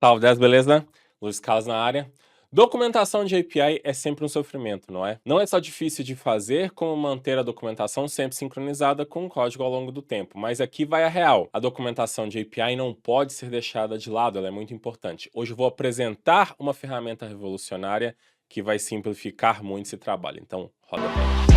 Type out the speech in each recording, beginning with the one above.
Salve, 10, beleza? Luiz Carlos na área. Documentação de API é sempre um sofrimento, não é? Não é só difícil de fazer, como manter a documentação sempre sincronizada com o código ao longo do tempo. Mas aqui vai a real. A documentação de API não pode ser deixada de lado, ela é muito importante. Hoje eu vou apresentar uma ferramenta revolucionária que vai simplificar muito esse trabalho. Então, roda a vinheta.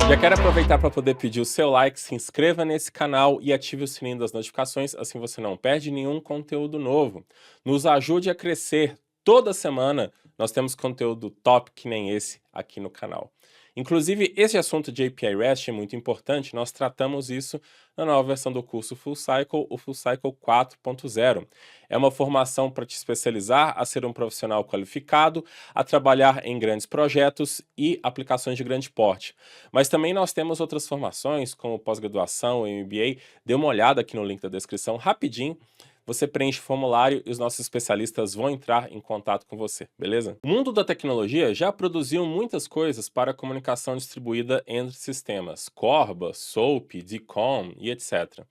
Já quero aproveitar para poder pedir o seu like, se inscreva nesse canal e ative o sininho das notificações, assim você não perde nenhum conteúdo novo. Nos ajude a crescer. Toda semana nós temos conteúdo top que nem esse aqui no canal. Inclusive, esse assunto de API REST é muito importante, nós tratamos isso na nova versão do curso Full Cycle, o Full Cycle 4.0. É uma formação para te especializar a ser um profissional qualificado, a trabalhar em grandes projetos e aplicações de grande porte. Mas também nós temos outras formações, como pós-graduação, MBA. Dê uma olhada aqui no link da descrição, rapidinho. Você preenche o formulário e os nossos especialistas vão entrar em contato com você, beleza? O mundo da tecnologia já produziu muitas coisas para a comunicação distribuída entre sistemas, Corba, SOAP, DCOM e etc.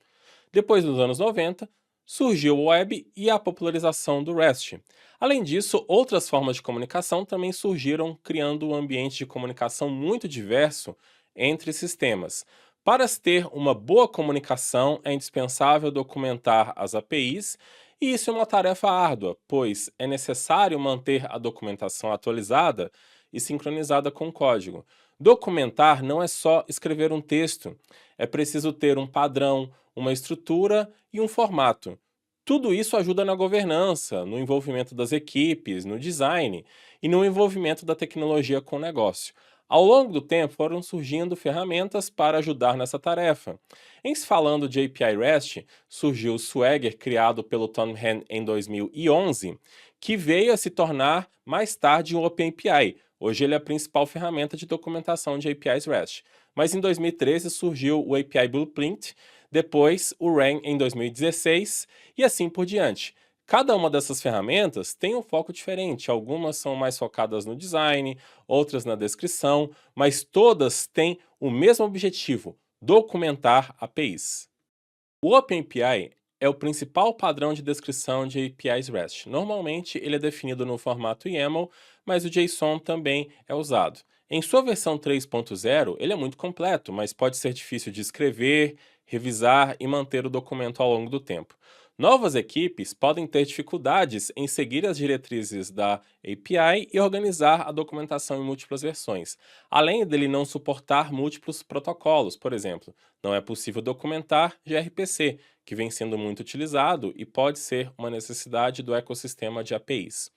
Depois dos anos 90, surgiu o web e a popularização do REST. Além disso, outras formas de comunicação também surgiram, criando um ambiente de comunicação muito diverso entre sistemas. Para se ter uma boa comunicação, é indispensável documentar as APIs, e isso é uma tarefa árdua, pois é necessário manter a documentação atualizada e sincronizada com o código. Documentar não é só escrever um texto, é preciso ter um padrão, uma estrutura e um formato. Tudo isso ajuda na governança, no envolvimento das equipes, no design e no envolvimento da tecnologia com o negócio. Ao longo do tempo, foram surgindo ferramentas para ajudar nessa tarefa. Em se falando de API REST, surgiu o Swagger, criado pelo Tom Hahn em 2011, que veio a se tornar mais tarde um OpenAPI. Hoje ele é a principal ferramenta de documentação de APIs REST. Mas em 2013 surgiu o API Blueprint, depois o RAN em 2016 e assim por diante. Cada uma dessas ferramentas tem um foco diferente, algumas são mais focadas no design, outras na descrição, mas todas têm o mesmo objetivo: documentar APIs. O OpenAPI é o principal padrão de descrição de APIs REST. Normalmente ele é definido no formato YAML, mas o JSON também é usado. Em sua versão 3.0, ele é muito completo, mas pode ser difícil de escrever, revisar e manter o documento ao longo do tempo. Novas equipes podem ter dificuldades em seguir as diretrizes da API e organizar a documentação em múltiplas versões, além dele não suportar múltiplos protocolos, por exemplo. Não é possível documentar gRPC, que vem sendo muito utilizado e pode ser uma necessidade do ecossistema de APIs.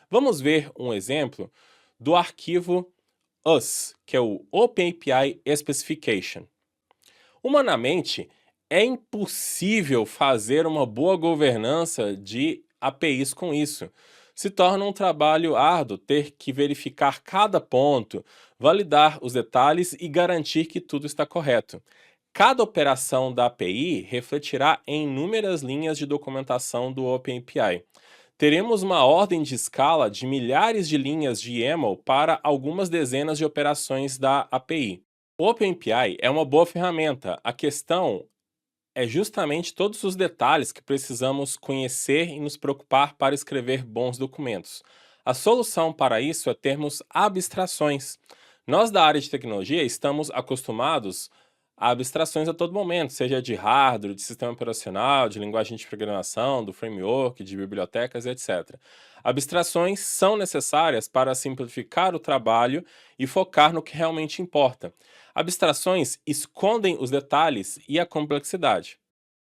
Vamos ver um exemplo do arquivo US, que é o OpenAPI Specification. Humanamente, é impossível fazer uma boa governança de APIs com isso. Se torna um trabalho árduo ter que verificar cada ponto, validar os detalhes e garantir que tudo está correto. Cada operação da API refletirá em inúmeras linhas de documentação do OpenAPI. Teremos uma ordem de escala de milhares de linhas de YAML para algumas dezenas de operações da API. O OpenAPI é uma boa ferramenta. A questão é justamente todos os detalhes que precisamos conhecer e nos preocupar para escrever bons documentos. A solução para isso é termos abstrações. Nós da área de tecnologia estamos acostumados a abstrações a todo momento, seja de hardware, de sistema operacional, de linguagem de programação, do framework, de bibliotecas, etc. Abstrações são necessárias para simplificar o trabalho e focar no que realmente importa. Abstrações escondem os detalhes e a complexidade.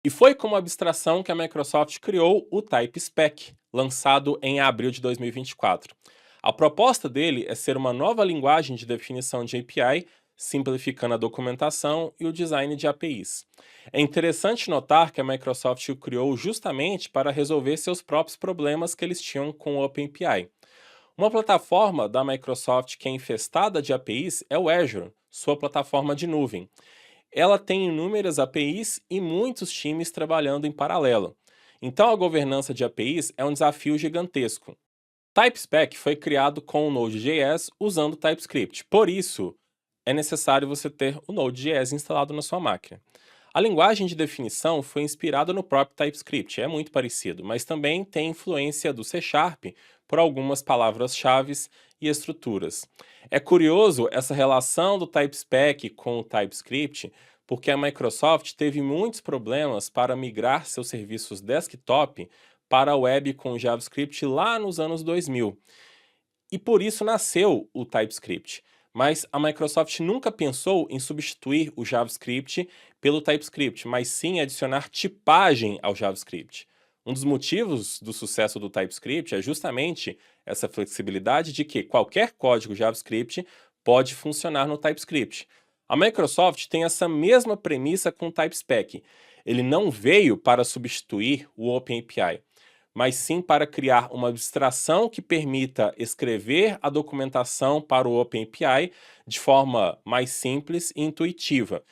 E foi como abstração que a Microsoft criou o TypeSpec, lançado em abril de 2024. A proposta dele é ser uma nova linguagem de definição de API, simplificando a documentação e o design de APIs. É interessante notar que a Microsoft o criou justamente para resolver seus próprios problemas que eles tinham com o OpenAPI. Uma plataforma da Microsoft que é infestada de APIs é o Azure, sua plataforma de nuvem. Ela tem inúmeras APIs e muitos times trabalhando em paralelo. Então a governança de APIs é um desafio gigantesco. TypeSpec foi criado com o Node.js usando TypeScript. Por isso, é necessário você ter o Node.js instalado na sua máquina. A linguagem de definição foi inspirada no próprio TypeScript, é muito parecido, mas também tem influência do C# por algumas palavras-chave e estruturas. É curioso essa relação do TypeSpec com o TypeScript, porque a Microsoft teve muitos problemas para migrar seus serviços desktop para a web com JavaScript lá nos anos 2000. E por isso nasceu o TypeScript. Mas a Microsoft nunca pensou em substituir o JavaScript pelo TypeScript, mas sim adicionar tipagem ao JavaScript. Um dos motivos do sucesso do TypeScript é justamente essa flexibilidade de que qualquer código JavaScript pode funcionar no TypeScript. A Microsoft tem essa mesma premissa com o TypeSpec. Ele não veio para substituir o OpenAPI, mas sim para criar uma abstração que permita escrever a documentação para o OpenAPI de forma mais simples e intuitiva.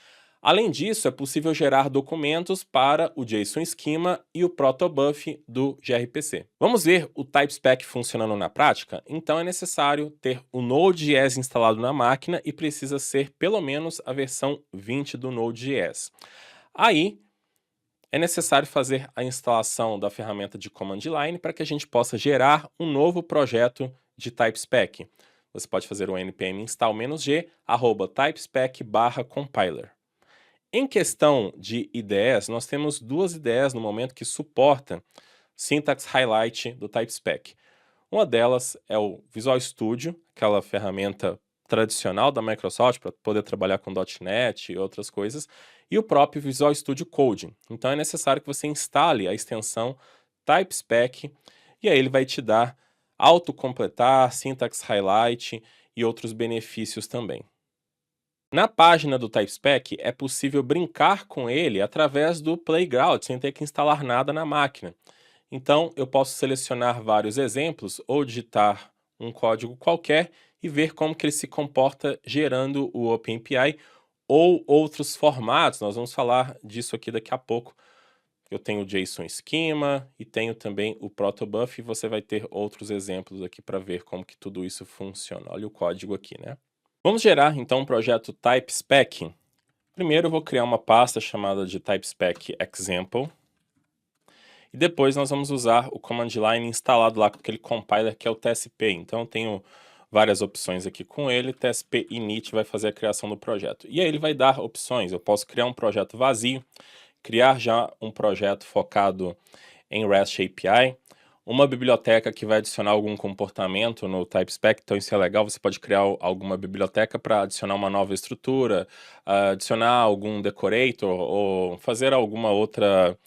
Além disso, é possível gerar documentos para o JSON Schema e o protobuf do gRPC. Vamos ver o TypeSpec funcionando na prática? Então é necessário ter o Node.js instalado na máquina e precisa ser pelo menos a versão 20 do Node.js. Aí, é necessário fazer a instalação da ferramenta de command line para que a gente possa gerar um novo projeto de TypeSpec. Você pode fazer o npm install-g @typespec/compiler. Em questão de IDEs, nós temos duas IDEs no momento que suportam Syntax Highlight do TypeSpec. Uma delas é o Visual Studio, aquela ferramenta tradicional da Microsoft para poder trabalhar com .NET e outras coisas, e o próprio Visual Studio Code. Então é necessário que você instale a extensão TypeSpec e aí ele vai te dar autocompletar, Syntax Highlight e outros benefícios também. Na página do TypeSpec é possível brincar com ele através do Playground, sem ter que instalar nada na máquina. Então, eu posso selecionar vários exemplos ou digitar um código qualquer e ver como que ele se comporta gerando o OpenAPI ou outros formatos. Nós vamos falar disso aqui daqui a pouco. Eu tenho o JSON Schema e tenho também o protobuf e você vai ter outros exemplos aqui para ver como que tudo isso funciona. Olha o código aqui, né? Vamos gerar então um projeto TypeSpec. Primeiro eu vou criar uma pasta chamada de TypeSpec Example. E depois nós vamos usar o command line instalado lá com aquele compiler que é o TSP. Então eu tenho várias opções aqui com ele. TSP init vai fazer a criação do projeto. E aí ele vai dar opções. Eu posso criar um projeto vazio, criar já um projeto focado em REST API, uma biblioteca que vai adicionar algum comportamento no TypeSpec, então isso é legal, você pode criar alguma biblioteca para adicionar uma nova estrutura, adicionar algum decorator ou fazer alguma outra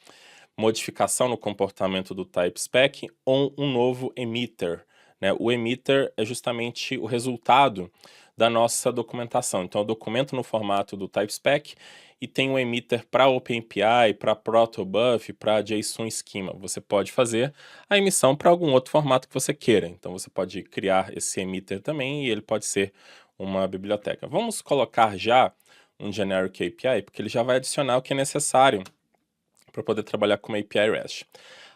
modificação no comportamento do TypeSpec ou um novo emitter, né? O emitter é justamente o resultado da nossa documentação. Então eu documento no formato do TypeSpec e tem um emitter para OpenAPI, para protobuf, para JSON Schema. Você pode fazer a emissão para algum outro formato que você queira. Então você pode criar esse emitter também e ele pode ser uma biblioteca. Vamos colocar já um generic API, porque ele já vai adicionar o que é necessário para poder trabalhar com uma API REST.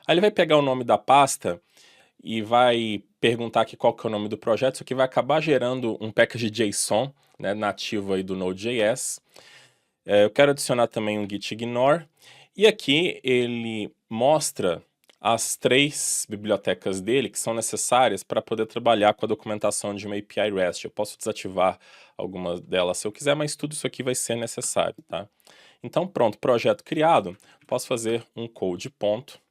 Aí ele vai pegar o nome da pasta e vai perguntar aqui qual que é o nome do projeto. Isso aqui vai acabar gerando um package JSON, né, nativo aí do Node.js. Eu quero adicionar também um git ignore. E aqui ele mostra as 3 bibliotecas dele que são necessárias para poder trabalhar com a documentação de uma API REST. Eu posso desativar algumas delas se eu quiser, mas tudo isso aqui vai ser necessário, tá? Então pronto, projeto criado, posso fazer um code ponto,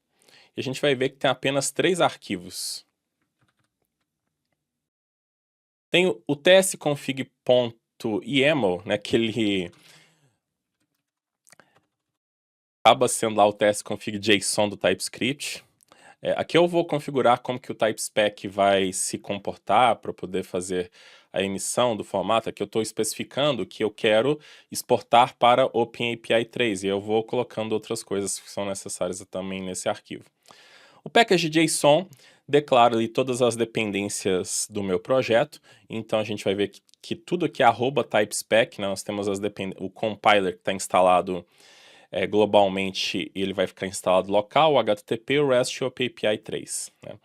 e a gente vai ver que tem apenas 3 arquivos. Tem o tsconfig.yaml, né, que ele acaba sendo lá o tsconfig.json do TypeScript. Aqui eu vou configurar como que o TypeSpec vai se comportar para poder fazer a emissão do formato. Aqui eu estou especificando que eu quero exportar para OpenAPI 3 e eu vou colocando outras coisas que são necessárias também nesse arquivo. O package JSON declara ali todas as dependências do meu projeto, então a gente vai ver que tudo aqui é @typespec, né? Nós temos o compiler que está instalado globalmente, ele vai ficar instalado local, o HTTP, o REST e o OpenAPI 3. Né?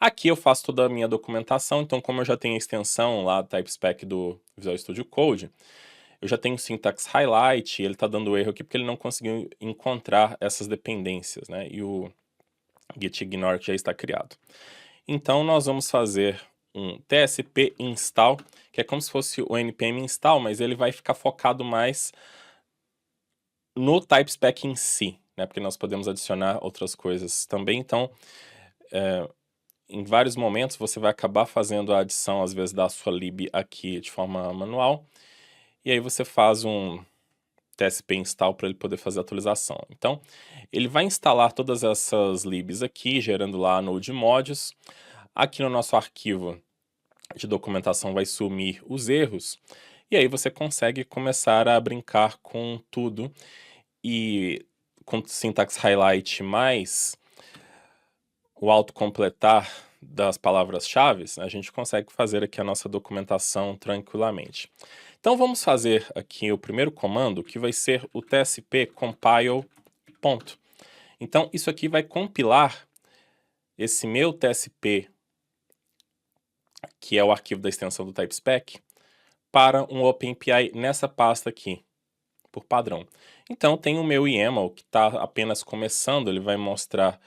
Aqui eu faço toda a minha documentação, então como eu já tenho a extensão lá do TypeSpec do Visual Studio Code, eu já tenho o syntax highlight, ele está dando erro aqui porque ele não conseguiu encontrar essas dependências, né? E o git ignore já está criado. Então nós vamos fazer um tsp install, que é como se fosse o npm install, mas ele vai ficar focado mais no TypeSpec em si, né? Porque nós podemos adicionar outras coisas também. Então, em vários momentos você vai acabar fazendo a adição, às vezes, da sua lib aqui de forma manual, e aí você faz um tsp install para ele poder fazer a atualização. Então, ele vai instalar todas essas libs aqui, gerando lá node modules. Aqui no nosso arquivo de documentação vai sumir os erros, e aí você consegue começar a brincar com tudo, e com syntax highlight mais o autocompletar das palavras-chave, a gente consegue fazer aqui a nossa documentação tranquilamente. Então vamos fazer aqui o primeiro comando, que vai ser o tsp compile ponto. Então isso aqui vai compilar esse meu tsp, que é o arquivo da extensão do TypeSpec, para um OpenAPI nessa pasta aqui, por padrão. Então tem o meu YAML, que está apenas começando, ele vai mostrar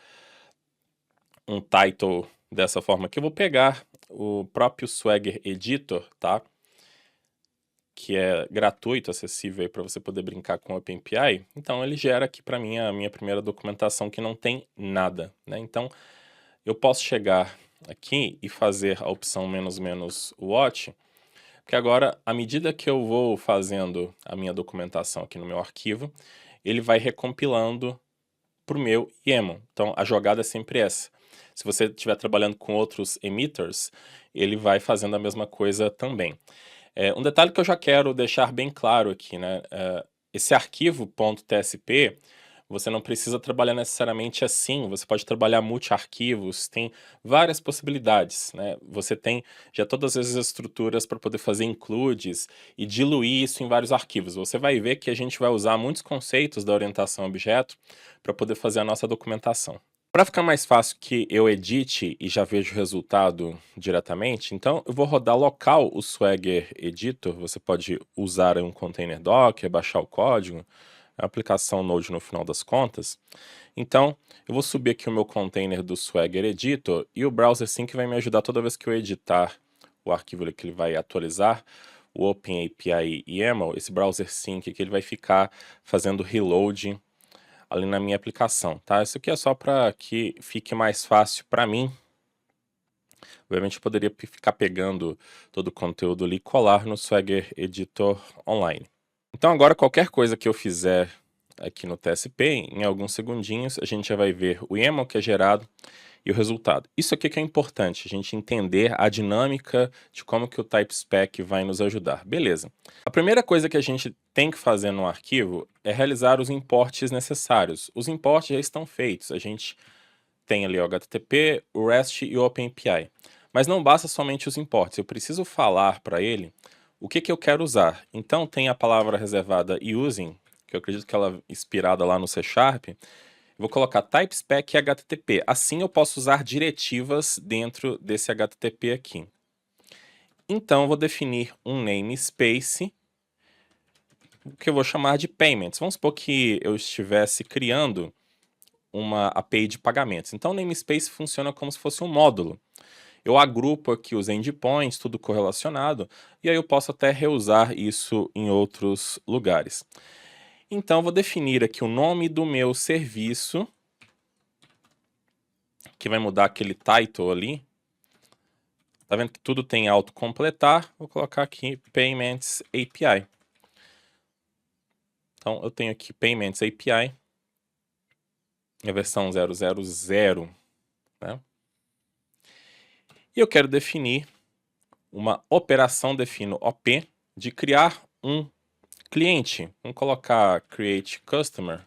um title dessa forma aqui. Eu vou pegar o próprio Swagger Editor, tá? Que é gratuito, acessível para você poder brincar com o OpenAPI. Então ele gera aqui para mim a minha primeira documentação que não tem nada, né? Então eu posso chegar aqui e fazer a opção "-watch", porque agora, à medida que eu vou fazendo a minha documentação aqui no meu arquivo, ele vai recompilando para o meu YAML. Então a jogada é sempre essa. Se você estiver trabalhando com outros emitters, ele vai fazendo a mesma coisa também. Um detalhe que eu já quero deixar bem claro aqui, né? Esse arquivo .tsp, você não precisa trabalhar necessariamente assim, você pode trabalhar multi-arquivos, tem várias possibilidades, né? Você tem já todas as estruturas para poder fazer includes e diluir isso em vários arquivos. Você vai ver que a gente vai usar muitos conceitos da orientação a objeto para poder fazer a nossa documentação. Para ficar mais fácil que eu edite e já vejo o resultado diretamente, então eu vou rodar local o Swagger Editor. Você pode usar um container Docker, baixar o código, a aplicação Node no final das contas. Então eu vou subir aqui o meu container do Swagger Editor e o Browser Sync vai me ajudar toda vez que eu editar o arquivo que ele vai atualizar, o OpenAPI YAML, esse Browser Sync que ele vai ficar fazendo reload ali na minha aplicação, tá? Isso aqui é só para que fique mais fácil para mim. Obviamente eu poderia ficar pegando todo o conteúdo ali e colar no Swagger Editor online. Então agora qualquer coisa que eu fizer aqui no TSP, em alguns segundinhos a gente já vai ver o YAML que é gerado e o resultado. Isso aqui que é importante, a gente entender a dinâmica de como que o TypeSpec vai nos ajudar. Beleza. A primeira coisa que a gente tem que fazer no arquivo é realizar os imports necessários. Os imports já estão feitos, a gente tem ali o HTTP, o REST e o OpenAPI. Mas não basta somente os imports, eu preciso falar para ele o que eu quero usar. Então tem a palavra reservada using, que eu acredito que ela é inspirada lá no C#. Vou colocar TypeSpec e HTTP. Assim eu posso usar diretivas dentro desse HTTP aqui. Então eu vou definir um namespace que eu vou chamar de payments. Vamos supor que eu estivesse criando uma API de pagamentos. Então o namespace funciona como se fosse um módulo. Eu agrupo aqui os endpoints, tudo correlacionado, e aí eu posso até reusar isso em outros lugares. Então, eu vou definir aqui o nome do meu serviço, que vai mudar aquele title ali. Tá vendo que tudo tem autocompletar? Vou colocar aqui Payments API. Então, eu tenho aqui Payments API, a versão 000, né? E eu quero definir uma operação, defino OP, de criar um cliente. Vamos colocar Create Customer.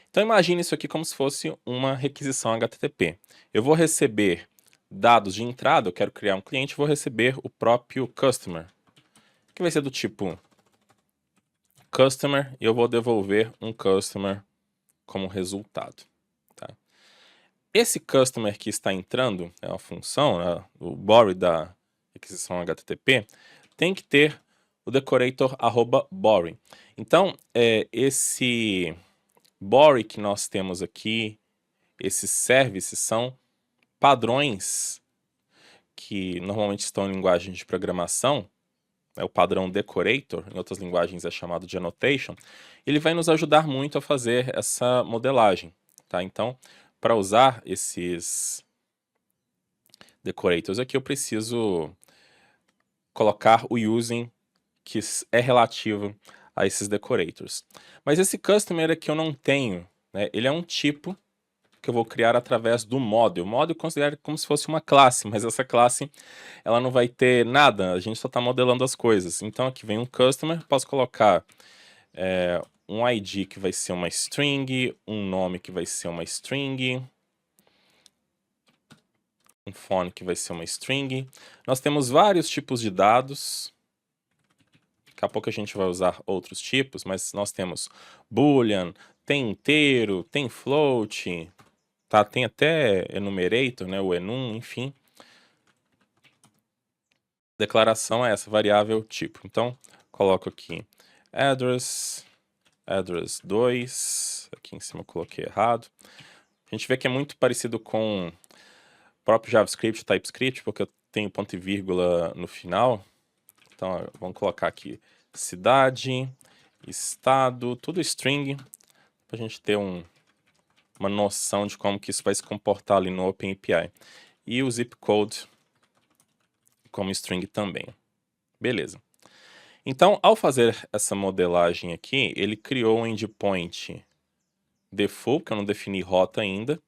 Então imagine isso aqui como se fosse uma requisição HTTP. Eu vou receber dados de entrada, eu quero criar um cliente, vou receber o próprio customer, que vai ser do tipo customer, e eu vou devolver um customer como resultado. Tá? Esse customer que está entrando, é uma função, né, o body da requisição HTTP, tem que ter o decorator @body. Então, esse body que nós temos aqui, esses services são padrões que normalmente estão em linguagem de programação, o padrão decorator, em outras linguagens é chamado de annotation, ele vai nos ajudar muito a fazer essa modelagem, tá? Então, para usar esses decorators aqui, eu preciso colocar o using que é relativo a esses decorators. Mas esse customer aqui eu não tenho, né? Ele é um tipo que eu vou criar através do model. O model eu considero como se fosse uma classe, mas essa classe ela não vai ter nada, a gente só está modelando as coisas. Então aqui vem um customer, posso colocar um ID que vai ser uma string, um nome que vai ser uma string, um phone que vai ser uma string. Nós temos vários tipos de dados. Daqui a pouco a gente vai usar outros tipos, mas nós temos boolean, tem inteiro, tem float, tá? Tem até enumerator, né? O enum, enfim. Declaração é essa, variável tipo. Então, coloco aqui address 2, aqui em cima eu coloquei errado. A gente vê que é muito parecido com o próprio JavaScript, TypeScript, porque eu tenho ponto e vírgula no final. Então, vamos colocar aqui cidade, estado, tudo string, para a gente ter uma noção de como que isso vai se comportar ali no OpenAPI. E o zip code como string também. Beleza. Então, ao fazer essa modelagem aqui, ele criou um endpoint default, que eu não defini rota ainda.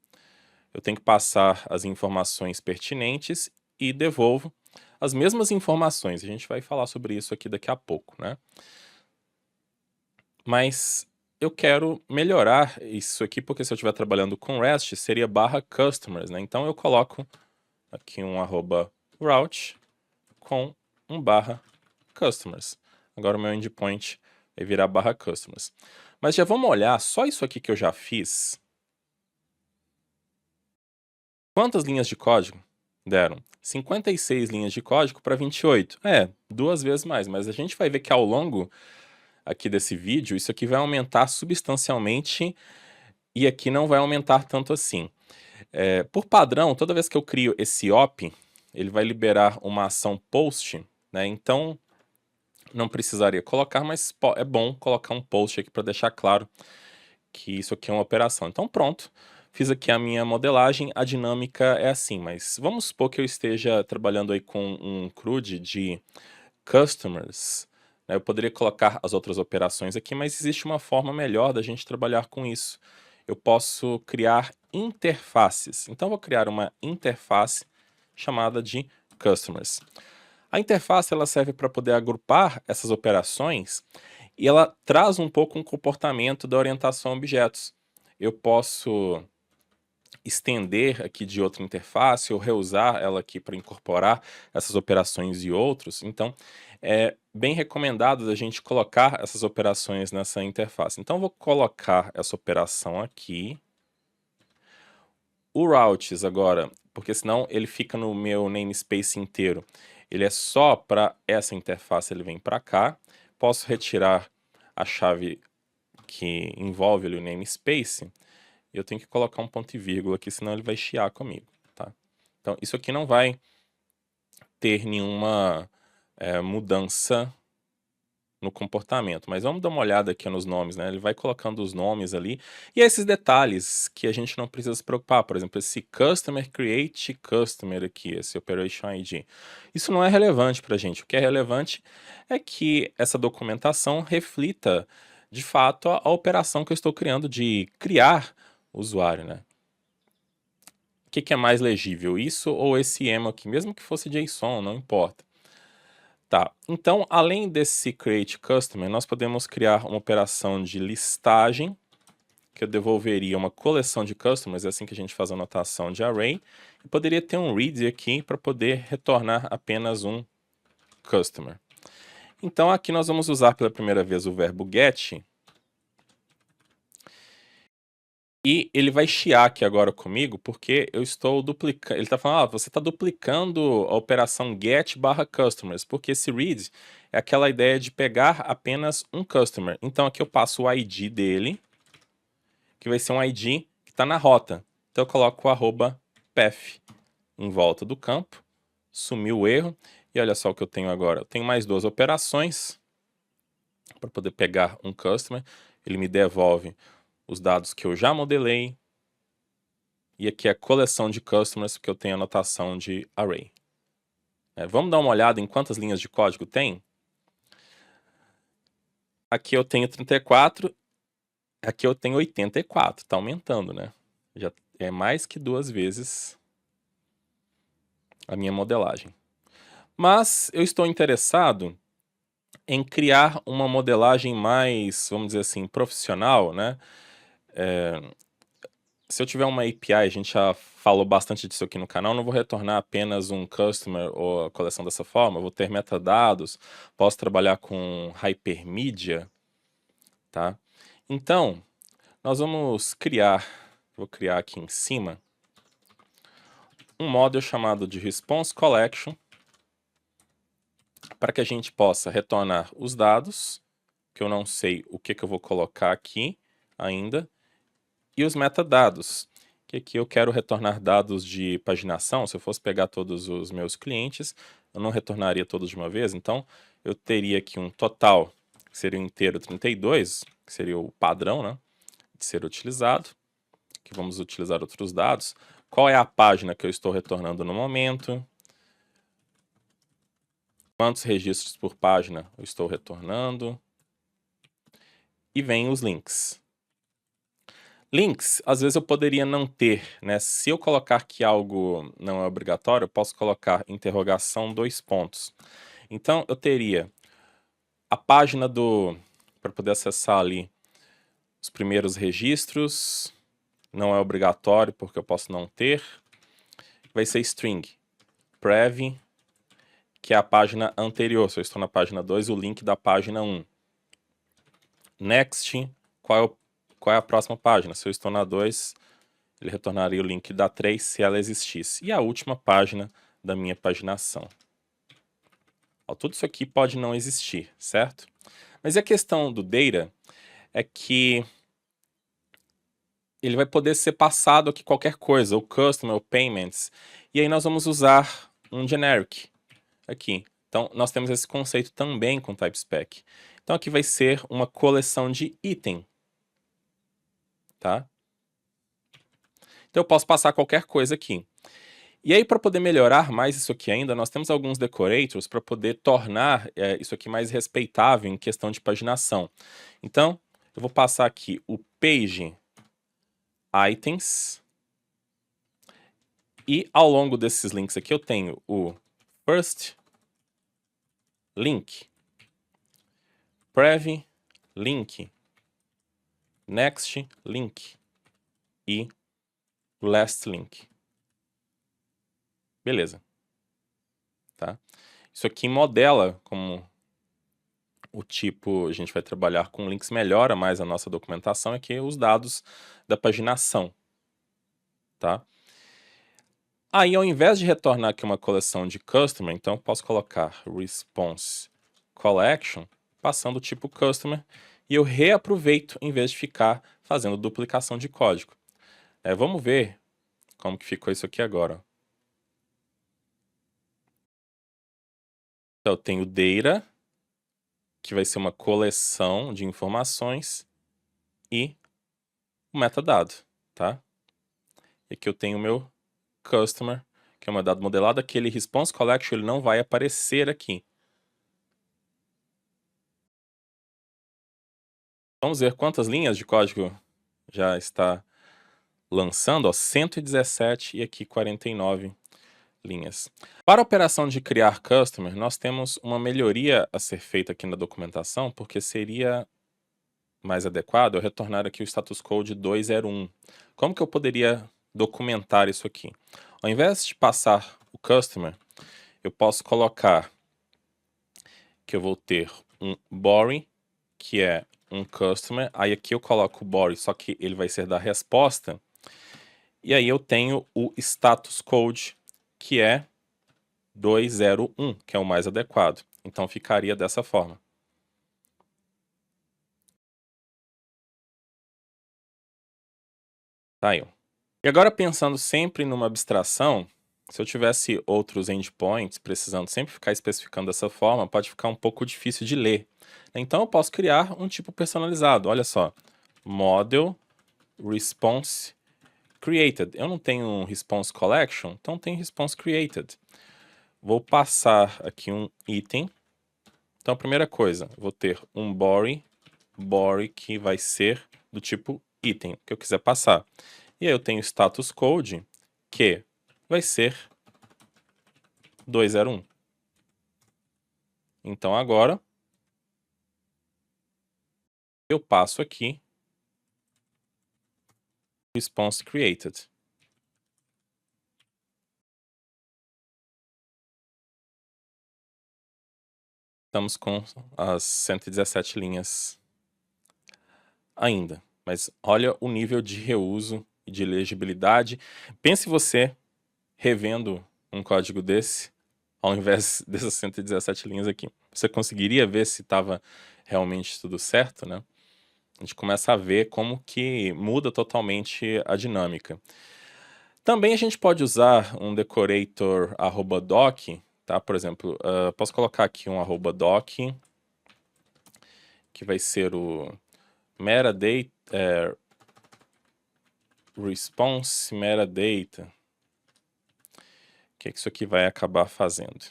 Eu tenho que passar as informações pertinentes e devolvo as mesmas informações. A gente vai falar sobre isso aqui daqui a pouco, né? Mas eu quero melhorar isso aqui, porque se eu estiver trabalhando com REST, seria /customers, né? Então eu coloco aqui um @route com um /customers. Agora o meu endpoint vai virar /customers. Mas já vamos olhar só isso aqui que eu já fiz. Quantas linhas de código deram? 56 linhas de código para 28. 2 vezes mais, mas a gente vai ver que ao longo aqui desse vídeo, isso aqui vai aumentar substancialmente e aqui não vai aumentar tanto assim. Por padrão, toda vez que eu crio esse op, ele vai liberar uma ação post, né? Então, não precisaria colocar, mas é bom colocar um post aqui para deixar claro que isso aqui é uma operação. Então, pronto. Fiz aqui a minha modelagem, a dinâmica é assim, mas vamos supor que eu esteja trabalhando aí com um CRUD de customers, né? Eu poderia colocar as outras operações aqui, mas existe uma forma melhor da gente trabalhar com isso. Eu posso criar interfaces. Então, eu vou criar uma interface chamada de customers. A interface ela serve para poder agrupar essas operações e ela traz um pouco um comportamento da orientação a objetos. Eu posso estender aqui de outra interface ou reusar ela aqui para incorporar essas operações e outros. Então, é bem recomendado a gente colocar essas operações nessa interface. Então, eu vou colocar essa operação aqui. O routes agora, porque senão ele fica no meu namespace inteiro. Ele é só para essa interface, ele vem para cá. Posso retirar a chave que envolve ali o namespace. Eu tenho que colocar um ponto e vírgula aqui, senão ele vai chiar comigo, tá? Então, isso aqui não vai ter nenhuma mudança no comportamento, mas vamos dar uma olhada aqui nos nomes, né? Ele vai colocando os nomes ali, e esses detalhes que a gente não precisa se preocupar, por exemplo, esse Customer Create Customer aqui, esse Operation ID. Isso não é relevante para a gente, o que é relevante é que essa documentação reflita, de fato, a operação que eu estou criando de criar o usuário, né? O que é mais legível, isso ou esse emo aqui? Mesmo que fosse JSON, não importa. Tá, então além desse create customer, nós podemos criar uma operação de listagem, que eu devolveria uma coleção de customers, é assim que a gente faz a notação de array, e poderia ter um read aqui para poder retornar apenas um customer. Então aqui nós vamos usar pela primeira vez o verbo get, E ele vai chiar aqui agora comigo, porque eu estou duplicando. Ele está falando, você está duplicando a operação get/customers, porque esse read é aquela ideia de pegar apenas um customer. Então aqui eu passo o ID dele, que vai ser um ID que está na rota. Então eu coloco o @path em volta do campo, sumiu o erro, e olha só o que eu tenho agora. Eu tenho mais duas operações para poder pegar um customer. Ele me devolve os dados que eu já modelei. E aqui é a coleção de customers, porque eu tenho a notação de array. Vamos dar uma olhada em quantas linhas de código tem? Aqui eu tenho 34, aqui eu tenho 84. Está aumentando, né? Já é mais que 2 vezes a minha modelagem. Mas eu estou interessado em criar uma modelagem mais, vamos dizer assim, profissional, né? Se eu tiver uma API, a gente já falou bastante disso aqui no canal, não vou retornar apenas um customer ou a coleção dessa forma, eu vou ter metadados, posso trabalhar com hypermedia, tá? Então, nós vamos criar, vou criar aqui em cima, um model chamado de Response Collection, para que a gente possa retornar os dados, que eu não sei o que eu vou colocar aqui ainda, e os metadados, que aqui eu quero retornar dados de paginação. Se eu fosse pegar todos os meus clientes, eu não retornaria todos de uma vez, então eu teria aqui um total, que seria o inteiro 32, que seria o padrão, né, de ser utilizado, que vamos utilizar outros dados. Qual é a página que eu estou retornando no momento? Quantos registros por página eu estou retornando? E vem os links. Links, às vezes eu poderia não ter, né? Se eu colocar que algo não é obrigatório, eu posso colocar interrogação 2 pontos. Então, eu teria a página para poder acessar ali os primeiros registros, não é obrigatório porque eu posso não ter. Vai ser string, prev, que é a página anterior. Se eu estou na página 2, o link da página 1. Next, qual é a próxima página? Se eu estou na 2, ele retornaria o link da 3 se ela existisse. E a última página da minha paginação. Tudo isso aqui pode não existir, certo? Mas a questão do data é que ele vai poder ser passado aqui qualquer coisa, o customer, o payments, e aí nós vamos usar um generic aqui. Então, nós temos esse conceito também com TypeSpec. Então, aqui vai ser uma coleção de item, tá? Então, eu posso passar qualquer coisa aqui. E aí, para poder melhorar mais isso aqui ainda, nós temos alguns decorators para poder tornar isso aqui mais respeitável em questão de paginação. Então, eu vou passar aqui o page items. E ao longo desses links aqui, eu tenho o first link, prev link, next link e last link. Beleza. Tá? Isso aqui modela como o tipo, a gente vai trabalhar com links, melhora mais a nossa documentação aqui, os dados da paginação. Tá? Aí, ao invés de retornar aqui uma coleção de customer, então eu posso colocar response collection, passando o tipo customer, e eu reaproveito em vez de ficar fazendo duplicação de código. Vamos ver como que ficou isso aqui agora. Então, eu tenho data, que vai ser uma coleção de informações, e o metadado, tá? E aqui eu tenho o meu customer, que é um dado modelado. Aquele response collection ele não vai aparecer aqui. Vamos ver quantas linhas de código já está lançando. 117 e aqui 49 linhas. Para a operação de criar customer, nós temos uma melhoria a ser feita aqui na documentação, porque seria mais adequado eu retornar aqui o status code 201. Como que eu poderia documentar isso aqui? Ao invés de passar o customer, eu posso colocar que eu vou ter um body, que é um customer, aí aqui eu coloco o body, só que ele vai ser da resposta, e aí eu tenho o status code, que é 201, que é o mais adequado. Então ficaria dessa forma. Tá aí. E agora pensando sempre numa abstração, se eu tivesse outros endpoints precisando sempre ficar especificando dessa forma, pode ficar um pouco difícil de ler. Então eu posso criar um tipo personalizado. Olha só, model response created. Eu não tenho um response collection, então tem response created. Vou passar aqui um item. Então a primeira coisa, vou ter um body que vai ser do tipo item, que eu quiser passar. E aí eu tenho status code, que vai ser 201. Então agora eu passo aqui response created. Estamos com as 117 linhas ainda. Mas olha o nível de reuso e de legibilidade. Pense você revendo um código desse, ao invés dessas 117 linhas aqui. Você conseguiria ver se estava realmente tudo certo, né? A gente começa a ver como que muda totalmente a dinâmica. Também a gente pode usar um decorator @doc, tá? Por exemplo, posso colocar aqui um @doc, que vai ser o metadata, response metadata. O que isso aqui vai acabar fazendo?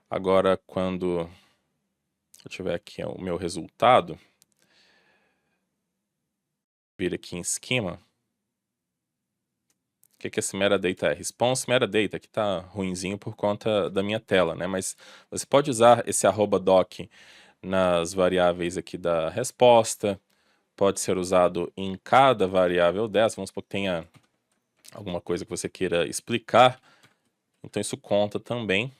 Agora, quando eu tiver aqui o meu resultado, vir aqui em esquema, o que esse metadata é? Response metadata, que está ruinzinho por conta da minha tela, né? Mas você pode usar esse @doc nas variáveis aqui da resposta, pode ser usado em cada variável dessa, vamos supor que tenha alguma coisa que você queira explicar, então isso conta também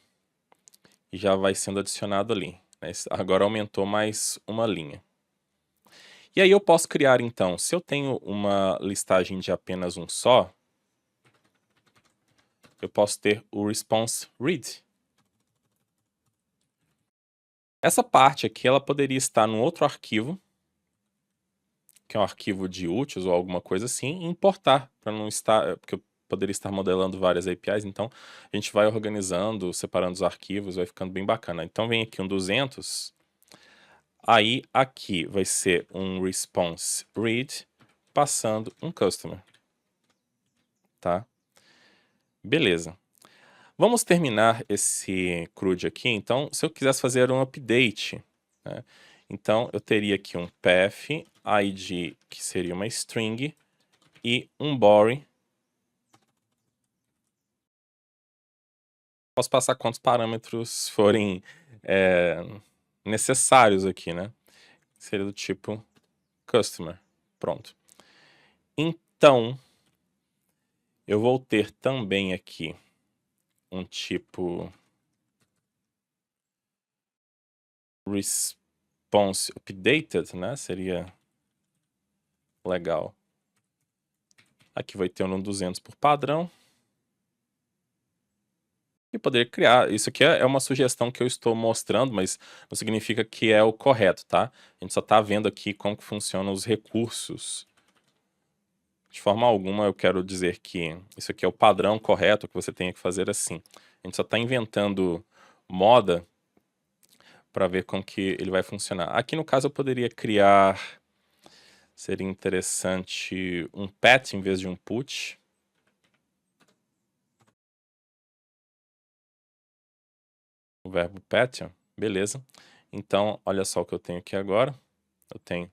e já vai sendo adicionado ali, né? Agora aumentou mais uma linha. E aí eu posso criar então, se eu tenho uma listagem de apenas um só, eu posso ter o response read. Essa parte aqui, ela poderia estar num outro arquivo, que é um arquivo de úteis ou alguma coisa assim, e importar, para não estar, porque eu poderia estar modelando várias APIs, então a gente vai organizando, separando os arquivos, vai ficando bem bacana. Então vem aqui um 200, aí aqui vai ser um response read, passando um customer, tá? Beleza. Vamos terminar esse CRUD aqui, então, se eu quisesse fazer um update, né? Então, eu teria aqui um path, id, que seria uma string, e um body. Posso passar quantos parâmetros forem necessários aqui, né? Seria do tipo customer. Pronto. Então, eu vou ter também aqui um tipo response updated, né? Seria legal. Aqui vai ter um 200 por padrão. E poderia criar. Isso aqui é uma sugestão que eu estou mostrando, mas não significa que é o correto, tá? A gente só está vendo aqui como que funcionam os recursos. De forma alguma eu quero dizer que isso aqui é o padrão correto, que você tenha que fazer assim. A gente só está inventando moda para ver como que ele vai funcionar. Aqui no caso eu poderia criar, seria interessante, um pat em vez de um put. O verbo pat, ó. Beleza. Então, olha só o que eu tenho aqui agora. Eu tenho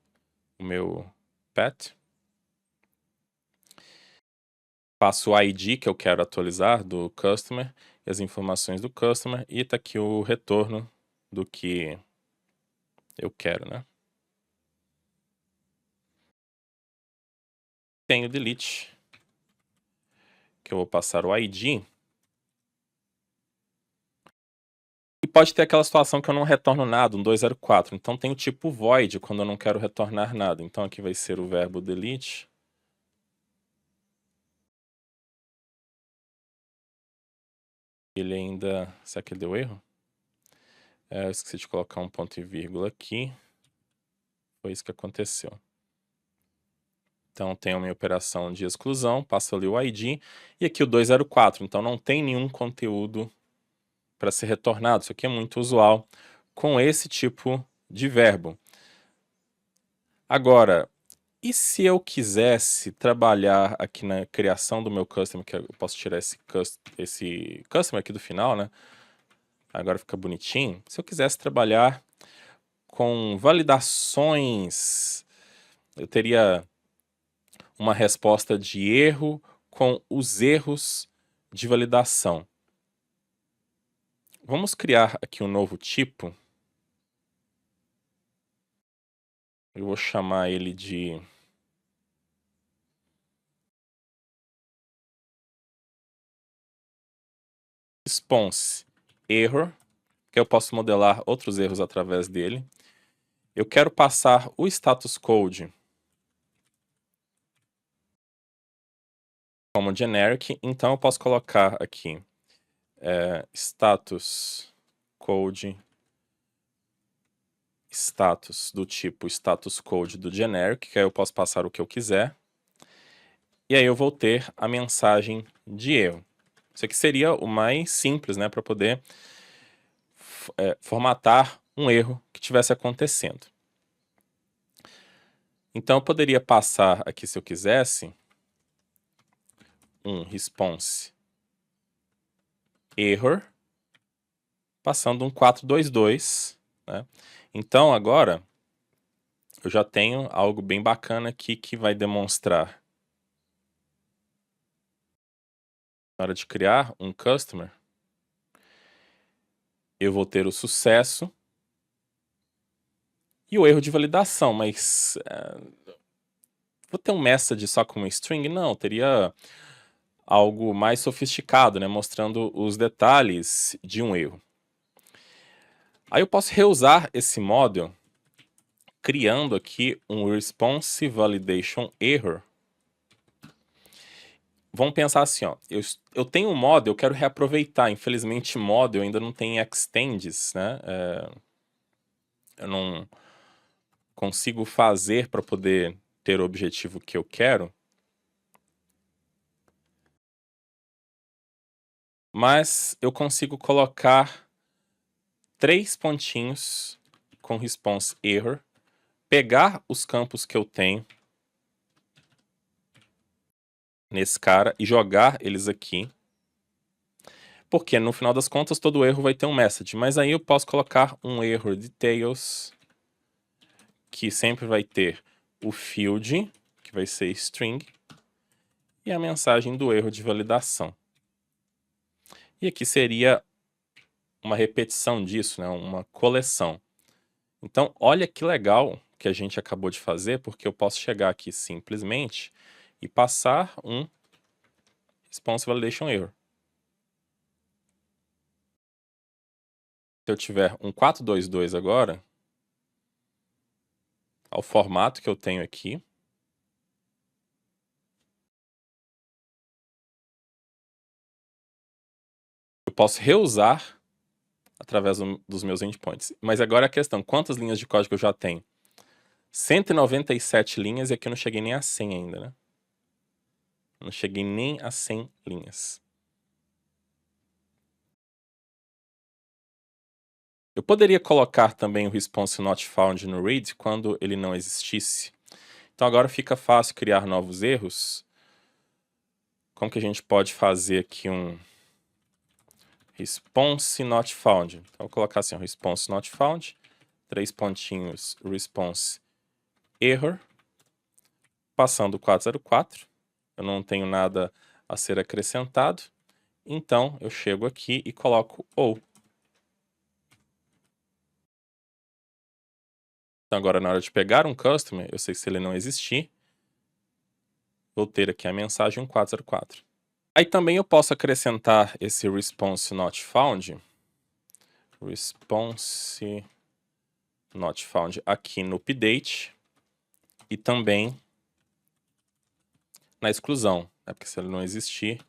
o meu pat. Passo o ID que eu quero atualizar do customer e as informações do customer. E tá aqui o retorno do que eu quero, né? Tenho delete, que eu vou passar o ID. E pode ter aquela situação que eu não retorno nada, um 204. Então tem o tipo void quando eu não quero retornar nada. Então aqui vai ser o verbo delete. Ele ainda... Será que ele deu erro? Eu esqueci de colocar um ponto e vírgula aqui. Foi isso que aconteceu. Então tem a minha operação de exclusão, passo ali o ID. E aqui o 204. Então não tem nenhum conteúdo para ser retornado. Isso aqui é muito usual com esse tipo de verbo. Agora, e se eu quisesse trabalhar aqui na criação do meu customer, que eu posso tirar esse customer aqui do final, né? Agora fica bonitinho. Se eu quisesse trabalhar com validações, eu teria uma resposta de erro com os erros de validação. Vamos criar aqui um novo tipo. Eu vou chamar ele de response error, que eu posso modelar outros erros através dele. Eu quero passar o status code como generic, então eu posso colocar aqui status code status do tipo status code do generic, que aí eu posso passar o que eu quiser. E aí eu vou ter a mensagem de erro. Isso aqui seria o mais simples, né, para poder formatar um erro que estivesse acontecendo. Então eu poderia passar aqui, se eu quisesse, um response error, passando um 422, né? Então agora eu já tenho algo bem bacana aqui que vai demonstrar. Na hora de criar um customer, eu vou ter o sucesso e o erro de validação, mas vou ter um message só com uma string? Não, teria algo mais sofisticado, né, mostrando os detalhes de um erro. Aí eu posso reusar esse model criando aqui um response validation error. Vamos pensar assim, ó, eu tenho um model, eu quero reaproveitar. Infelizmente, model ainda não tem extends, né? Eu não consigo fazer para poder ter o objetivo que eu quero. Mas eu consigo colocar 3 pontinhos com response error, pegar os campos que eu tenho nesse cara e jogar eles aqui. Porque no final das contas todo erro vai ter um message, mas aí eu posso colocar um error details, que sempre vai ter o field, que vai ser string, e a mensagem do erro de validação. E aqui seria uma repetição disso, né? Uma coleção. Então, olha que legal que a gente acabou de fazer, porque eu posso chegar aqui simplesmente e passar um response validation error. Se eu tiver um 422 agora, ao formato que eu tenho aqui, eu posso reusar através dos meus endpoints. Mas agora a questão, quantas linhas de código eu já tenho? 197 linhas e aqui eu não cheguei nem a 100 ainda, né? Não cheguei nem a 100 linhas. Eu poderia colocar também o response not found no read quando ele não existisse. Então agora fica fácil criar novos erros. Como que a gente pode fazer aqui um response not found? Então eu vou colocar assim, response not found, 3 pontinhos, response error, passando o 404. Eu não tenho nada a ser acrescentado. Então eu chego aqui e coloco ou. Então agora na hora de pegar um customer, eu sei que se ele não existir, vou ter aqui a mensagem 404. Aí também eu posso acrescentar esse response not found response not found aqui no update e também na exclusão, né? Porque se ele não existir,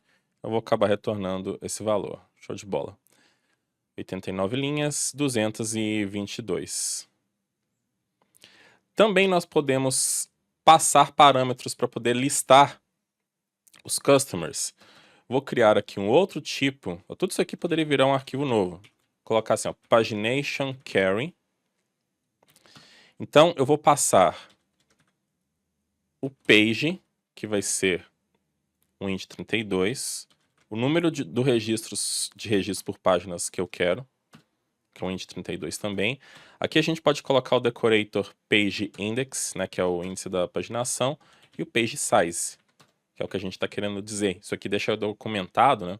eu vou acabar retornando esse valor. Show de bola. 89 linhas, 222. Também nós podemos passar parâmetros para poder listar os customers. Vou criar aqui um outro tipo. Tudo isso aqui poderia virar um arquivo novo. Vou colocar assim, ó, pagination carry. Então, eu vou passar o page, que vai ser um int 32, o número de registro por páginas que eu quero, que é um int 32 também. Aqui a gente pode colocar o decorator page index, né, que é o índice da paginação, e o page size, que é o que a gente está querendo dizer. Isso aqui deixa documentado, né,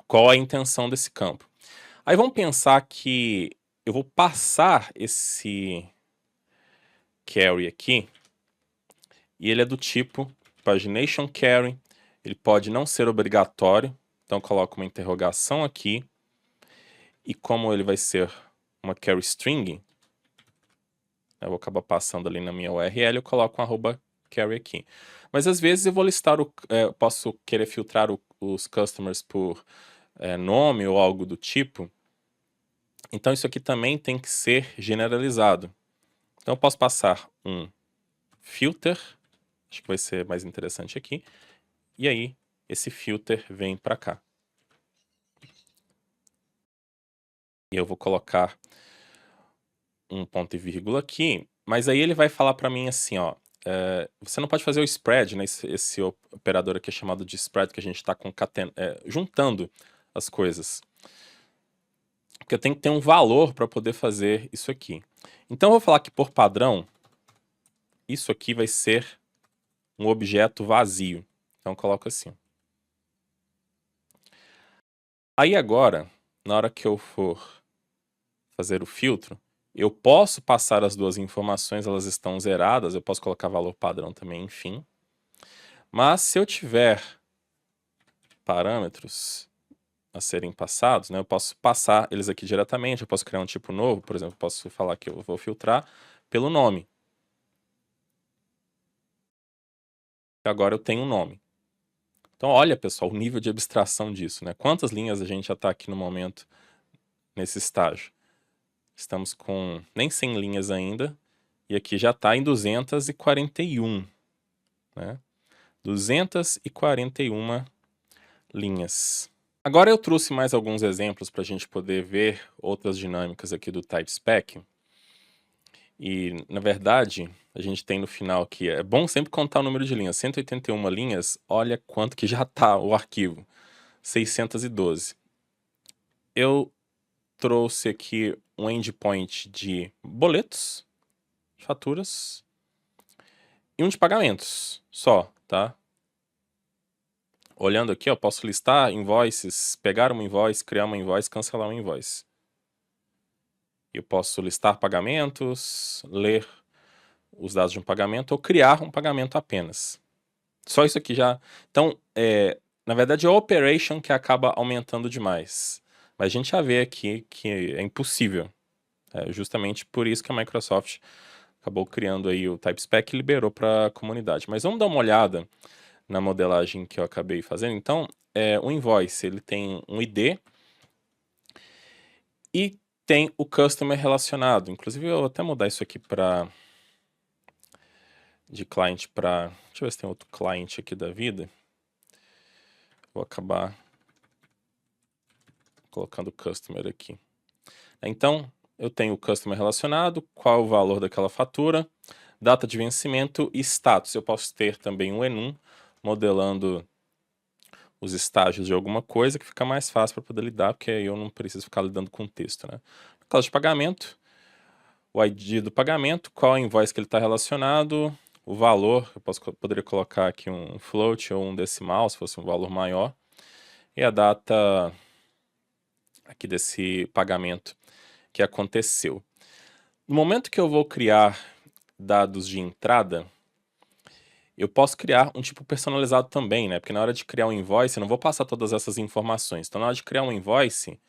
qual a intenção desse campo. Aí vamos pensar que eu vou passar esse carry aqui, e ele é do tipo pagination carry. Ele pode não ser obrigatório, então eu coloco uma interrogação aqui, e como ele vai ser uma carry string, eu vou acabar passando ali na minha URL, eu coloco um @carry aqui. Mas às vezes eu vou listar, posso querer filtrar os customers por nome ou algo do tipo, então isso aqui também tem que ser generalizado. Então eu posso passar um filter, acho que vai ser mais interessante aqui, e aí esse filter vem para cá. E eu vou colocar um ponto e vírgula aqui, mas aí ele vai falar para mim assim, ó, você não pode fazer o spread, né? Esse operador aqui é chamado de spread, que a gente está juntando as coisas. Porque eu tenho que ter um valor para poder fazer isso aqui. Então eu vou falar que por padrão, isso aqui vai ser um objeto vazio. Então eu coloco assim. Aí agora, na hora que eu for fazer o filtro, eu posso passar as duas informações, elas estão zeradas, eu posso colocar valor padrão também, enfim. Mas se eu tiver parâmetros a serem passados, né, eu posso passar eles aqui diretamente, eu posso criar um tipo novo, por exemplo, eu posso falar que eu vou filtrar pelo nome. Agora eu tenho um nome. Então olha, pessoal, o nível de abstração disso, né? Quantas linhas a gente já está aqui no momento, nesse estágio? Estamos com nem 100 linhas ainda, e aqui já está em 241, né? 241 linhas. Agora eu trouxe mais alguns exemplos para a gente poder ver outras dinâmicas aqui do TypeSpec. E, na verdade, a gente tem no final aqui, é bom sempre contar o número de linhas, 181 linhas, olha quanto que já está o arquivo, 612. Eu trouxe aqui um endpoint de boletos, faturas, e um de pagamentos, só, tá? Olhando aqui, eu posso listar invoices, pegar uma invoice, criar uma invoice, cancelar uma invoice. Eu posso listar pagamentos, ler os dados de um pagamento ou criar um pagamento apenas. Só isso aqui já... Então, na verdade é a operation que acaba aumentando demais. Mas a gente já vê aqui que é impossível. É justamente por isso que a Microsoft acabou criando aí o TypeSpec e liberou para a comunidade. Mas vamos dar uma olhada na modelagem que eu acabei fazendo. Então, o invoice, ele tem um ID e tem o customer relacionado. Inclusive, eu vou até mudar isso aqui de client para... Deixa eu ver se tem outro client aqui da vida. Vou acabar colocando o customer aqui. Então, eu tenho o customer relacionado, qual é o valor daquela fatura, data de vencimento e status. Eu posso ter também um enum modelando os estágios de alguma coisa, que fica mais fácil para poder lidar, porque aí eu não preciso ficar lidando com texto, né? No caso de pagamento, o ID do pagamento, qual é o invoice que ele está relacionado, o valor, eu poderia colocar aqui um float ou um decimal, se fosse um valor maior, e a data aqui desse pagamento que aconteceu. No momento que eu vou criar dados de entrada, eu posso criar um tipo personalizado também, né? Porque na hora de criar um invoice, eu não vou passar todas essas informações. Então, na hora de criar um invoice,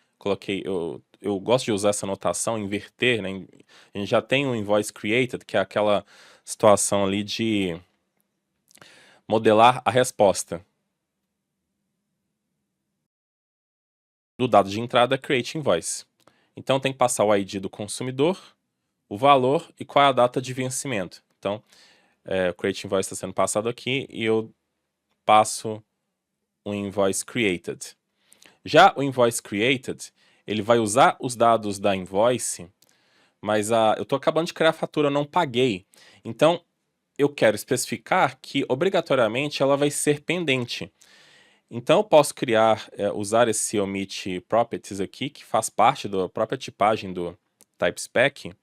eu gosto de usar essa notação, inverter, né? A gente já tem um invoice created, que é aquela situação ali de modelar a resposta. Do dado de entrada, create invoice. Então tem que passar o ID do consumidor, o valor e qual é a data de vencimento. Então, o create invoice está sendo passado aqui e eu passo um invoice created. Já o invoice created, ele vai usar os dados da invoice, mas eu estou acabando de criar a fatura, eu não paguei. Então, eu quero especificar que, obrigatoriamente, ela vai ser pendente. Então, eu posso usar esse omit properties aqui, que faz parte da própria tipagem do TypeSpec.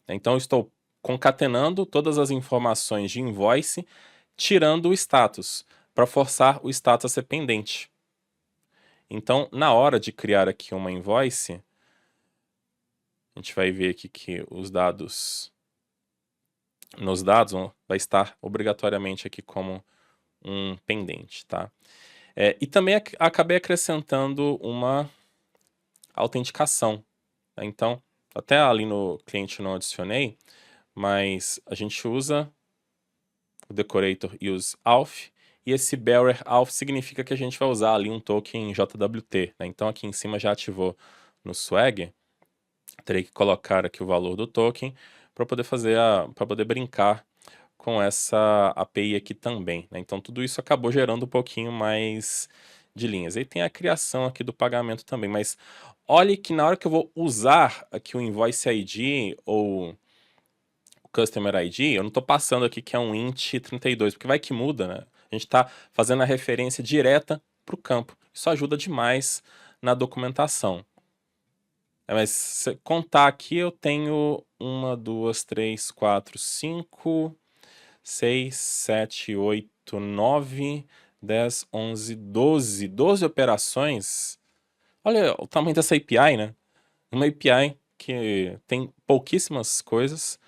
Então, eu estou concatenando todas as informações de invoice, tirando o status, para forçar o status a ser pendente. Então, na hora de criar aqui uma invoice, a gente vai ver aqui que nos dados vai estar obrigatoriamente aqui como um pendente, tá? E também acabei acrescentando uma autenticação, né? Então, até ali no cliente não adicionei, mas a gente usa o decorator useAuth, e esse bearer auth significa que a gente vai usar ali um token JWT, né? Então aqui em cima já ativou no Swag, terei que colocar aqui o valor do token para poder brincar com essa API aqui também, né? Então tudo isso acabou gerando um pouquinho mais de linhas. Aí tem a criação aqui do pagamento também, mas olhe que na hora que eu vou usar aqui o Invoice ID ou o Customer ID, eu não estou passando aqui que é um int 32, porque vai que muda, né? A gente está fazendo a referência direta para o campo. Isso ajuda demais na documentação. Mas se contar aqui, eu tenho 1, 2, 3, 4, 5, 6, 7, 8, 9, 10, 11, 12. 12 operações. Olha o tamanho dessa API, né? Uma API que tem pouquíssimas coisas,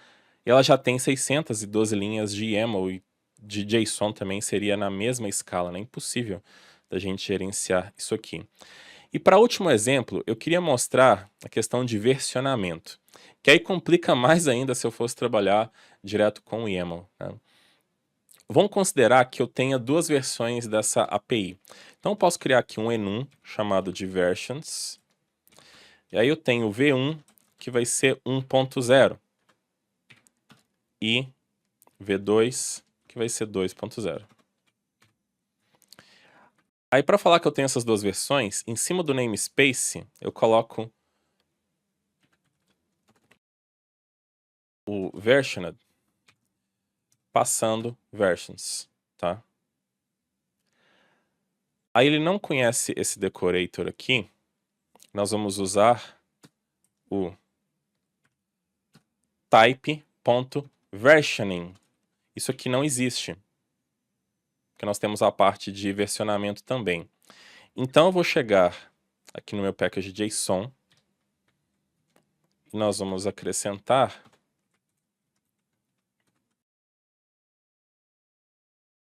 e ela já tem 612 linhas de YAML, e de JSON também seria na mesma escala, né? Impossível da gente gerenciar isso aqui. E para último exemplo, eu queria mostrar a questão de versionamento, que aí complica mais ainda se eu fosse trabalhar direto com o YAML, né? Vamos considerar que eu tenha duas versões dessa API. Então eu posso criar aqui um enum chamado de versions, e aí eu tenho o V1, que vai ser 1.0, e V2, que vai ser 2.0. Aí para falar que eu tenho essas duas versões, em cima do namespace, eu coloco o versioned, passando versions, tá? Aí ele não conhece esse decorator aqui, nós vamos usar o type.versioning. Isso aqui não existe, porque nós temos a parte de versionamento também. Então eu vou chegar aqui no meu package JSON, e nós vamos acrescentar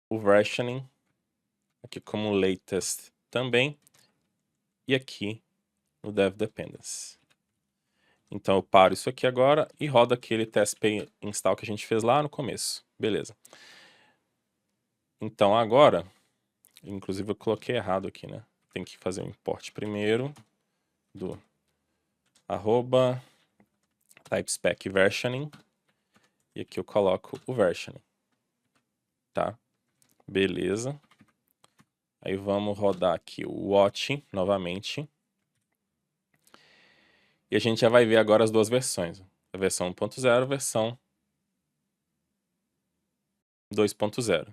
o versioning aqui como latest também, e aqui no dev dependency. Então eu paro isso aqui agora e rodo aquele testp install que a gente fez lá no começo. Beleza. Então agora, inclusive eu coloquei errado aqui, né? Tem que fazer um import primeiro do @typespec versioning, e aqui eu coloco o versioning, tá? Beleza. Aí vamos rodar aqui o watch novamente. E a gente já vai ver agora as duas versões. A versão 1.0 e a versão 2.0.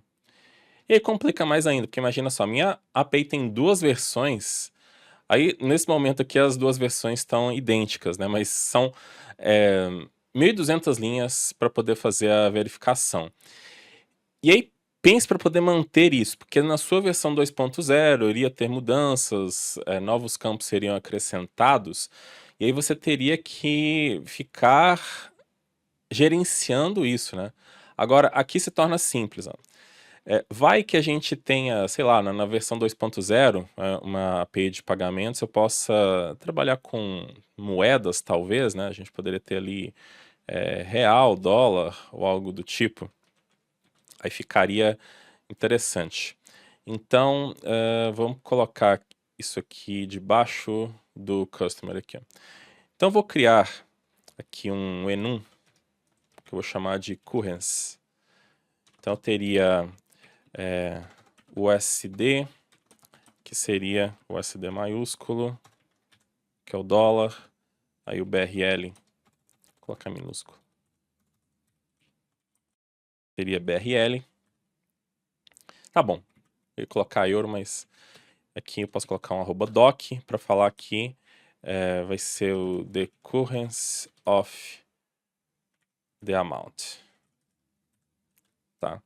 E aí complica mais ainda, porque imagina só, minha API tem duas versões. Aí, nesse momento aqui, as duas versões estão idênticas, né? Mas são 1.200 linhas para poder fazer a verificação. E aí, pense para poder manter isso, porque na sua versão 2.0 iria ter mudanças, novos campos seriam acrescentados, e aí você teria que ficar gerenciando isso, né? Agora, aqui se torna simples, ó. Vai que a gente tenha, sei lá, na versão 2.0, uma API de pagamentos, eu possa trabalhar com moedas, talvez, né? A gente poderia ter ali real, dólar ou algo do tipo. Aí ficaria interessante. Então, vamos colocar isso aqui debaixo do customer aqui, ó. Então, eu vou criar aqui um enum, que eu vou chamar de currency. Então, eu teria USD, que seria o USD maiúsculo, que é o dólar, aí o BRL, vou colocar minúsculo, seria BRL. Tá bom, eu ia colocar euro, mas aqui eu posso colocar um @doc para falar que vai ser o the currency of the amount. Tá?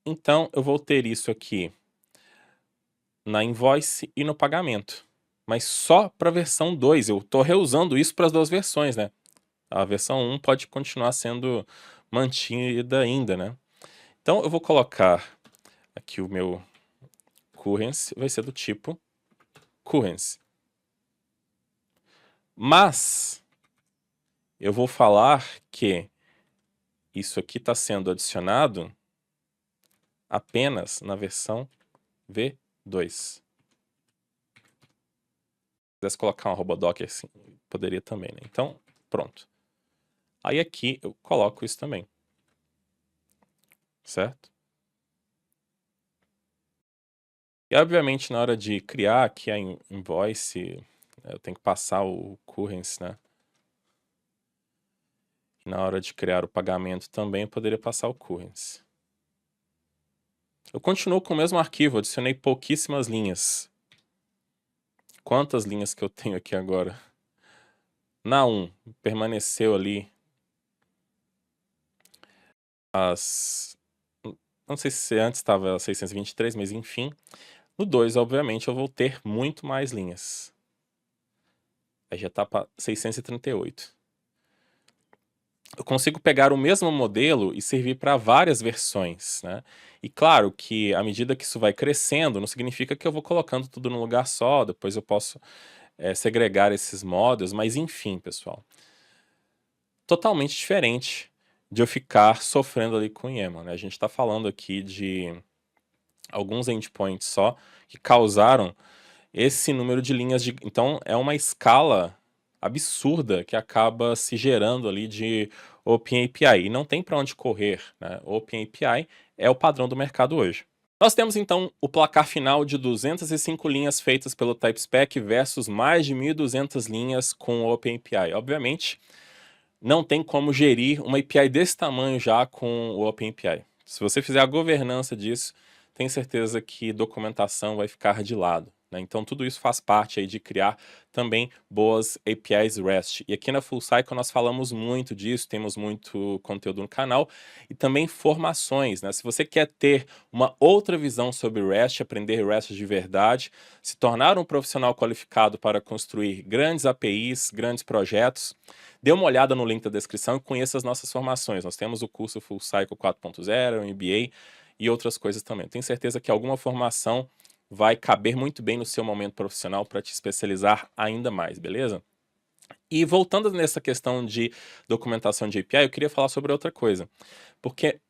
Então, eu vou ter isso aqui na invoice e no pagamento, mas só para a versão 2. Eu estou reusando isso para as duas versões, né? A versão 1 pode continuar sendo mantida ainda, né? Então, eu vou colocar aqui o meu currency, vai ser do tipo currency. Mas, eu vou falar que isso aqui está sendo adicionado apenas na versão V2. Se quisesse colocar um @doc assim, poderia também, né? Então, pronto. Aí aqui eu coloco isso também. Certo? E obviamente na hora de criar aqui a invoice, eu tenho que passar o currency, né? E na hora de criar o pagamento também eu poderia passar o currency. Eu continuo com o mesmo arquivo, adicionei pouquíssimas linhas. Quantas linhas que eu tenho aqui agora? Na 1, permaneceu ali não sei se antes estava 623, mas enfim. No 2, obviamente, eu vou ter muito mais linhas. Aí já está para 638. Eu consigo pegar o mesmo modelo e servir para várias versões, né? E claro que à medida que isso vai crescendo, não significa que eu vou colocando tudo num lugar só, depois eu posso segregar esses modos, mas enfim, pessoal. Totalmente diferente de eu ficar sofrendo ali com o YAML, né? A gente está falando aqui de alguns endpoints só que causaram esse número de linhas de... Então, é uma escala absurda que acaba se gerando ali de OpenAPI. E não tem para onde correr, né? OpenAPI é o padrão do mercado hoje. Nós temos, então, o placar final de 205 linhas feitas pelo TypeSpec versus mais de 1.200 linhas com o OpenAPI. Obviamente, não tem como gerir uma API desse tamanho já com o OpenAPI. Se você fizer a governança disso, tenho certeza que documentação vai ficar de lado, né? Então tudo isso faz parte aí de criar também boas APIs REST. E aqui na Full Cycle nós falamos muito disso, temos muito conteúdo no canal e também formações, né? Se você quer ter uma outra visão sobre REST, aprender REST de verdade, se tornar um profissional qualificado para construir grandes APIs, grandes projetos, dê uma olhada no link da descrição e conheça as nossas formações. Nós temos o curso Full Cycle 4.0, o MBA e outras coisas também. Tenho certeza que alguma formação vai caber muito bem no seu momento profissional para te especializar ainda mais, beleza? E voltando nessa questão de documentação de API, eu queria falar sobre outra coisa. Porque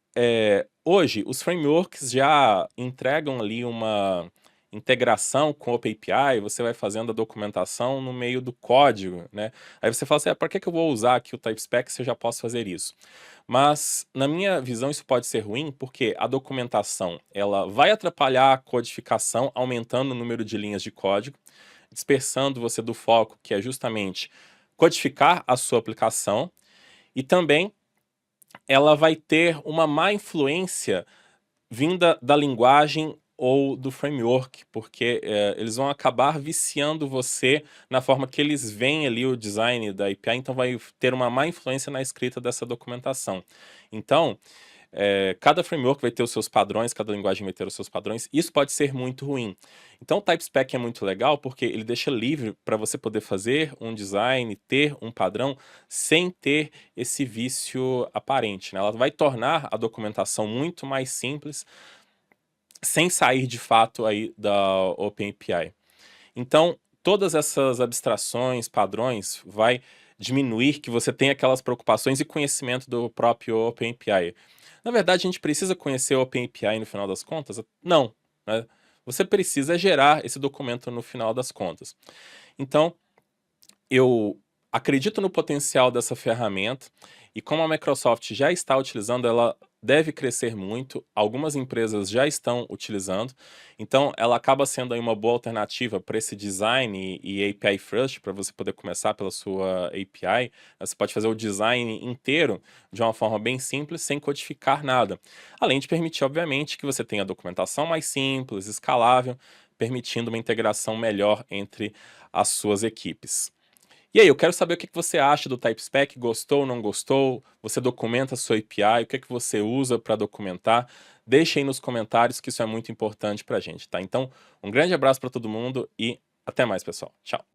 hoje os frameworks já entregam ali uma integração com o OpenAPI, você vai fazendo a documentação no meio do código, né? Aí você fala assim, para que eu vou usar aqui o TypeSpec se eu já posso fazer isso? Mas, na minha visão, isso pode ser ruim, porque a documentação ela vai atrapalhar a codificação, aumentando o número de linhas de código, dispersando você do foco, que é justamente codificar a sua aplicação, e também ela vai ter uma má influência vinda da linguagem ou do framework, porque eles vão acabar viciando você na forma que eles veem ali o design da API, então vai ter uma má influência na escrita dessa documentação. Então, cada framework vai ter os seus padrões, cada linguagem vai ter os seus padrões. Isso pode ser muito ruim. Então o TypeSpec é muito legal porque ele deixa livre para você poder fazer um design, ter um padrão, sem ter esse vício aparente, né? Ela vai tornar a documentação muito mais simples, sem sair de fato aí da OpenAPI. Então, todas essas abstrações, padrões, vai diminuir que você tenha aquelas preocupações e conhecimento do próprio OpenAPI. Na verdade, a gente precisa conhecer o OpenAPI no final das contas? Não, né? Você precisa gerar esse documento no final das contas. Então, eu acredito no potencial dessa ferramenta e como a Microsoft já está utilizando, ela deve crescer muito, algumas empresas já estão utilizando, então ela acaba sendo aí uma boa alternativa para esse design e API First, para você poder começar pela sua API. Você pode fazer o design inteiro de uma forma bem simples, sem codificar nada. Além de permitir, obviamente, que você tenha documentação mais simples, escalável, permitindo uma integração melhor entre as suas equipes. E aí, eu quero saber o que você acha do TypeSpec, gostou ou não gostou? Você documenta a sua API, o que você usa para documentar? Deixe aí nos comentários que isso é muito importante para a gente, tá? Então, um grande abraço para todo mundo e até mais, pessoal. Tchau!